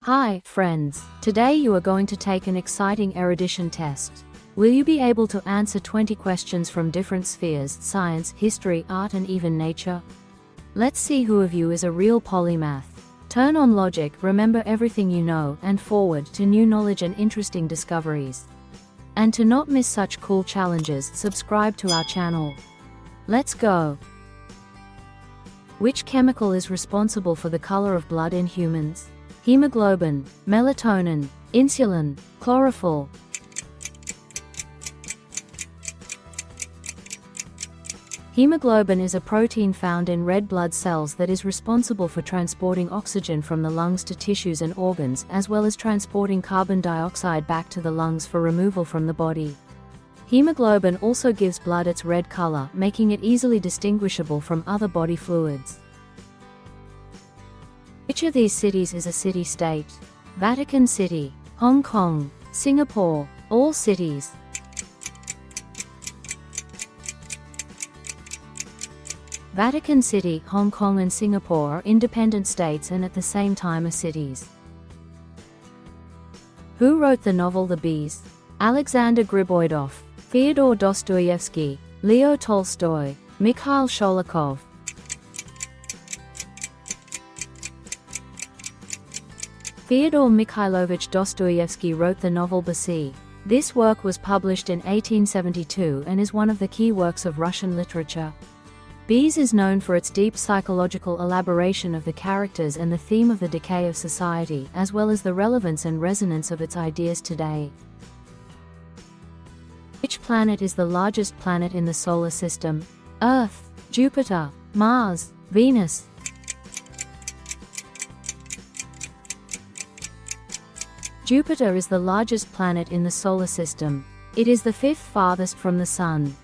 Hi, friends. Today you are going to take an exciting erudition test. Will you be able to answer 20 questions from different spheres: science, history, art, and even nature? Let's see who of you is a real polymath. Turn on logic, remember everything you know, and forward to new knowledge and interesting discoveries. And to not miss such cool challenges, subscribe to our channel. Let's go! Which chemical is responsible for the color of blood in humans? Hemoglobin, melatonin, insulin, chlorophyll. Hemoglobin is a protein found in red blood cells that is responsible for transporting oxygen from the lungs to tissues and organs, as well as transporting carbon dioxide back to the lungs for removal from the body. Hemoglobin also gives blood its red color, making it easily distinguishable from other body fluids. Which of these cities is a city-state? Vatican City, Hong Kong, Singapore, all cities. Vatican City, Hong Kong and Singapore are independent states and at the same time are cities. Who wrote the novel The Bees? Alexander Griboidov, Fyodor Dostoevsky, Leo Tolstoy, Mikhail Sholokhov. Fyodor Mikhailovich Dostoevsky wrote the novel Basi. This work was published in 1872 and is one of the key works of Russian literature. Bees is known for its deep psychological elaboration of the characters and the theme of the decay of society, as well as the relevance and resonance of its ideas today. Which planet is the largest planet in the solar system? Earth, Jupiter, Mars, Venus. Jupiter is the largest planet in the solar system. It is the fifth farthest from the Sun.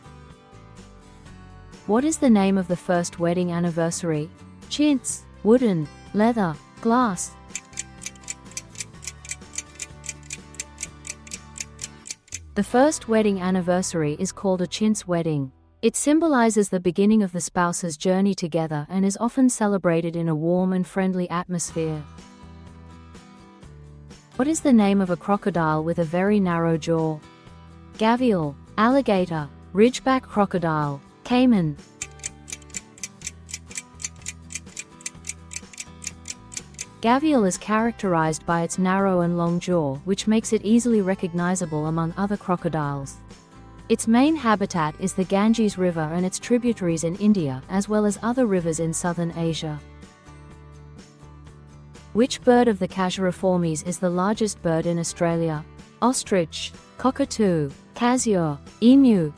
What is the name of the first wedding anniversary? Chintz, wooden, leather, glass. The first wedding anniversary is called a chintz wedding. It symbolizes the beginning of the spouses' journey together and is often celebrated in a warm and friendly atmosphere. What is the name of a crocodile with a very narrow jaw? Gavial, alligator, ridgeback crocodile, caiman. Gavial is characterized by its narrow and long jaw, which makes it easily recognizable among other crocodiles. Its main habitat is the Ganges River and its tributaries in India, as well as other rivers in southern Asia. Which bird of the Caseriformes is the largest bird in Australia? Ostrich, cockatoo, casio, emu.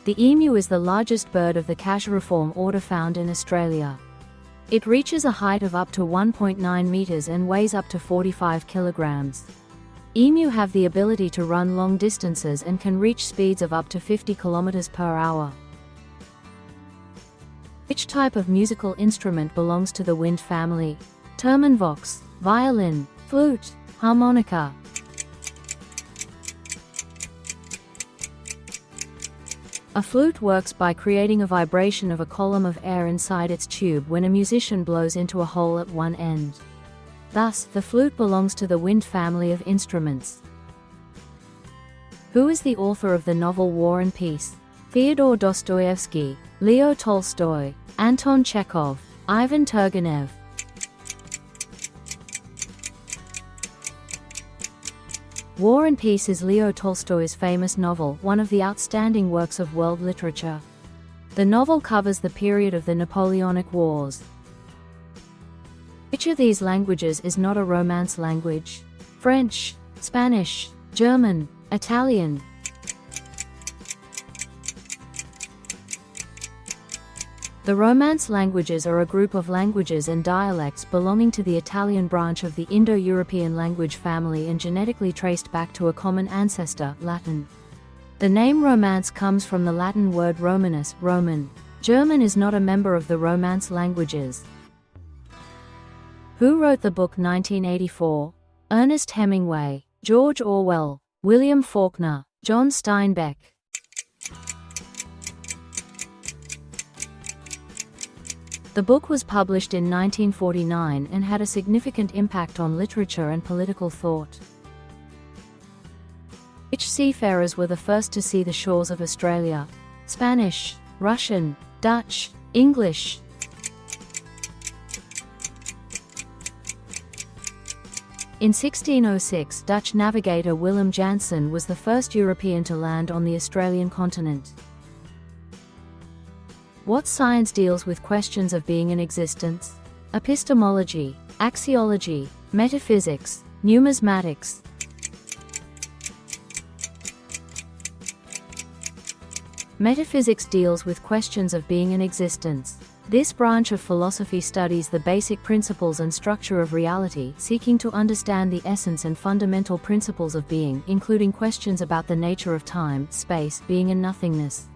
The emu is the largest bird of the Caseriform order found in Australia. It reaches a height of up to 1.9 meters and weighs up to 45 kilograms. Emu have the ability to run long distances and can reach speeds of up to 50 kilometers per hour. Which type of musical instrument belongs to the wind family? Termenvox, violin, flute, harmonica. A flute works by creating a vibration of a column of air inside its tube when a musician blows into a hole at one end. Thus, the flute belongs to the wind family of instruments. Who is the author of the novel War and Peace? Fyodor Dostoevsky, Leo Tolstoy, Anton Chekhov, Ivan Turgenev. War and Peace is Leo Tolstoy's famous novel, one of the outstanding works of world literature. The novel covers the period of the Napoleonic Wars. Which of these languages is not a Romance language? French, Spanish, German, Italian. The Romance languages are a group of languages and dialects belonging to the Italian branch of the Indo-European language family and genetically traced back to a common ancestor, Latin. The name Romance comes from the Latin word Romanus, Roman. German is not a member of the Romance languages. Who wrote the book 1984? Ernest Hemingway, George Orwell, William Faulkner, John Steinbeck. The book was published in 1949 and had a significant impact on literature and political thought. Which seafarers were the first to see the shores of Australia? Spanish, Russian, Dutch, English. In 1606, Dutch navigator Willem Janssen was the first European to land on the Australian continent. What science deals with questions of being and existence? Epistemology, axiology, metaphysics, numismatics. Metaphysics deals with questions of being and existence. This branch of philosophy studies the basic principles and structure of reality, seeking to understand the essence and fundamental principles of being, including questions about the nature of time, space, being and nothingness.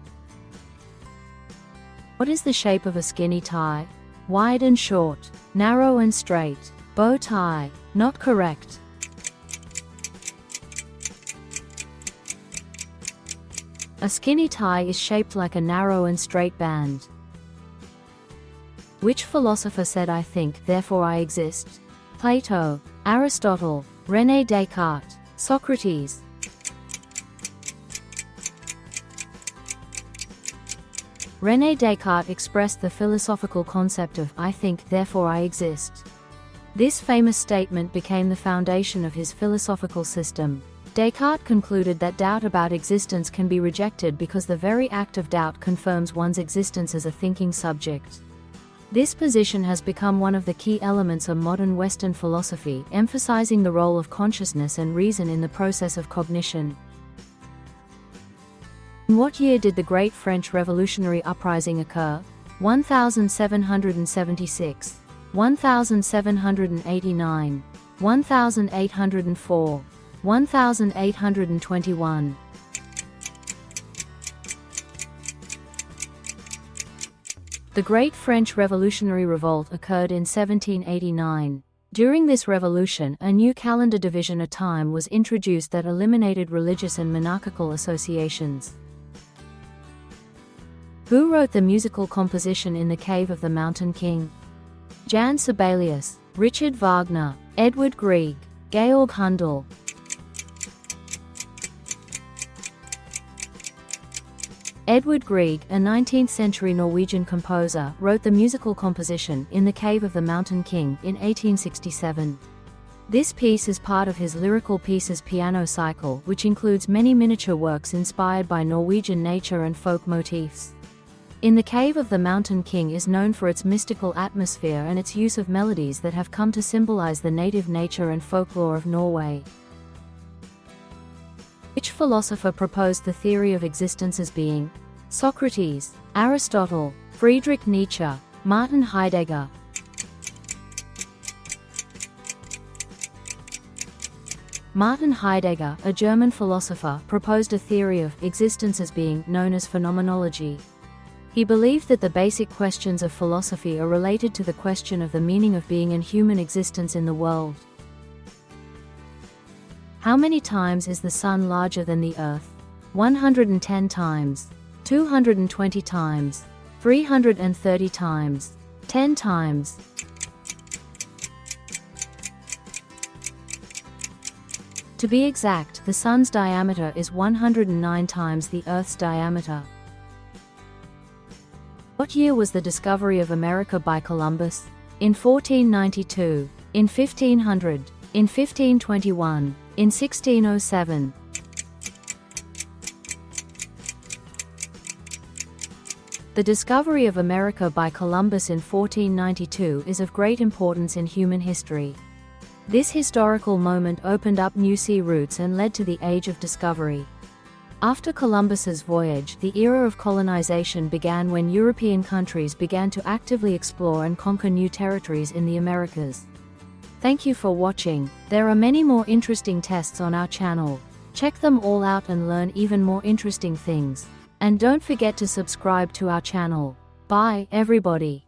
What is the shape of a skinny tie? Wide and short, narrow and straight, bow tie. Not correct. A skinny tie is shaped like a narrow and straight band. Which philosopher said I think, therefore I exist? Plato, Aristotle, René Descartes, Socrates. René Descartes expressed the philosophical concept of I think, therefore I exist. This famous statement became the foundation of his philosophical system. Descartes concluded that doubt about existence can be rejected because the very act of doubt confirms one's existence as a thinking subject. This position has become one of the key elements of modern Western philosophy, emphasizing the role of consciousness and reason in the process of cognition. In what year did the Great French Revolutionary Uprising occur? 1776, 1789, 1804, 1821. The Great French Revolutionary Revolt occurred in 1789. During this revolution, a new calendar division of time was introduced that eliminated religious and monarchical associations. Who wrote the musical composition In the Cave of the Mountain King? Jan Sibelius, Richard Wagner, Edward Grieg, Georg Handel. Edward Grieg, a 19th-century Norwegian composer, wrote the musical composition In the Cave of the Mountain King in 1867. This piece is part of his Lyrical Pieces piano cycle, which includes many miniature works inspired by Norwegian nature and folk motifs. In the Cave of the Mountain King is known for its mystical atmosphere and its use of melodies that have come to symbolize the native nature and folklore of Norway. Which philosopher proposed the theory of existence as being? Socrates, Aristotle, Friedrich Nietzsche, Martin Heidegger. Martin Heidegger, a German philosopher, proposed a theory of existence as being known as phenomenology. He believed that the basic questions of philosophy are related to the question of the meaning of being and human existence in the world. How many times is the Sun larger than the Earth? 110 times, 220 times, 330 times, 10 times. To be exact, the Sun's diameter is 109 times the Earth's diameter. What year was the discovery of America by Columbus? In 1492, in 1500, in 1521, in 1607. The discovery of America by Columbus in 1492 is of great importance in human history. This historical moment opened up new sea routes and led to the Age of Discovery. After Columbus's voyage, the era of colonization began when European countries began to actively explore and conquer new territories in the Americas. Thank you for watching. There are many more interesting tests on our channel. Check them all out and learn even more interesting things. And don't forget to subscribe to our channel. Bye, everybody.